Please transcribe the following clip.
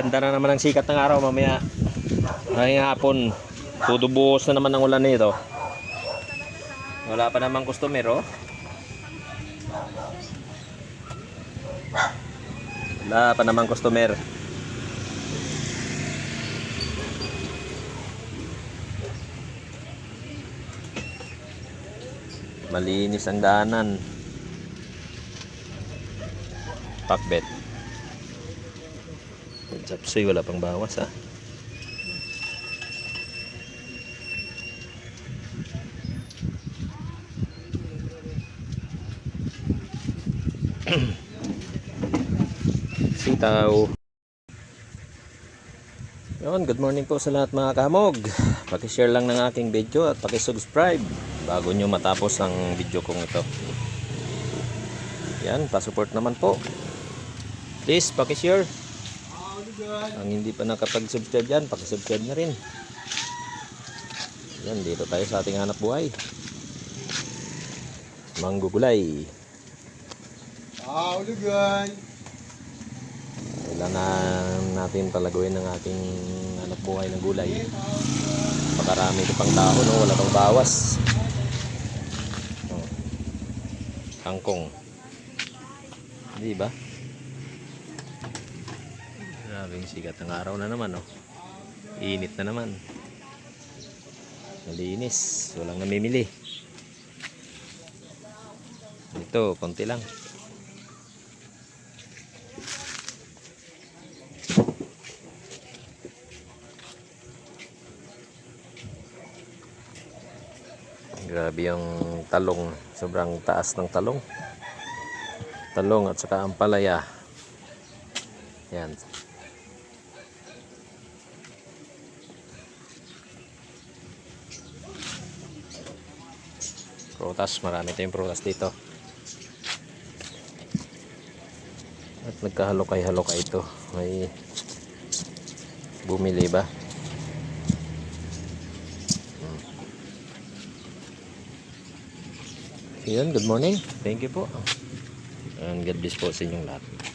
ganda na naman ang sikat ng araw mamaya. Ngayong hapon, tutubuhos na naman ang ulan nito. Wala pa namang customer, oh. Wala pa namang customer. Malinis ang daanan. Pakbet. Japsoy, wala pang bawas, ha. Sitaw. Yun, good morning po sa lahat mga kamog. Paki-share lang ng aking video at paki-subscribe bago nyo matapos ang video kong ito. Yan, pa-support naman po. Please, paki-share. Ang hindi pa nakapag-subscribe dyan, paki-subscribe na rin. Yan, dito tayo sa ating hanap buhay. Manggugulay. Kailangan natin palaguin ng ating hanap buhay ng gulay. Pakarami ito pang dahon, no? Wala pang bawas. Kangkong. Di ba? Grabing sikat ng araw na naman, oh. Init na naman. Malinis, walang namimili. Ito, konti lang. Grabe yung talong, sobrang taas ng talong. Talong at saka ampalaya. Yan. Prutas, marami tayong prutas dito. At nagkahalokay-halokay ito. May bumili ba? Yan, good morning. Thank you po. And God bless po sa inyong lahat.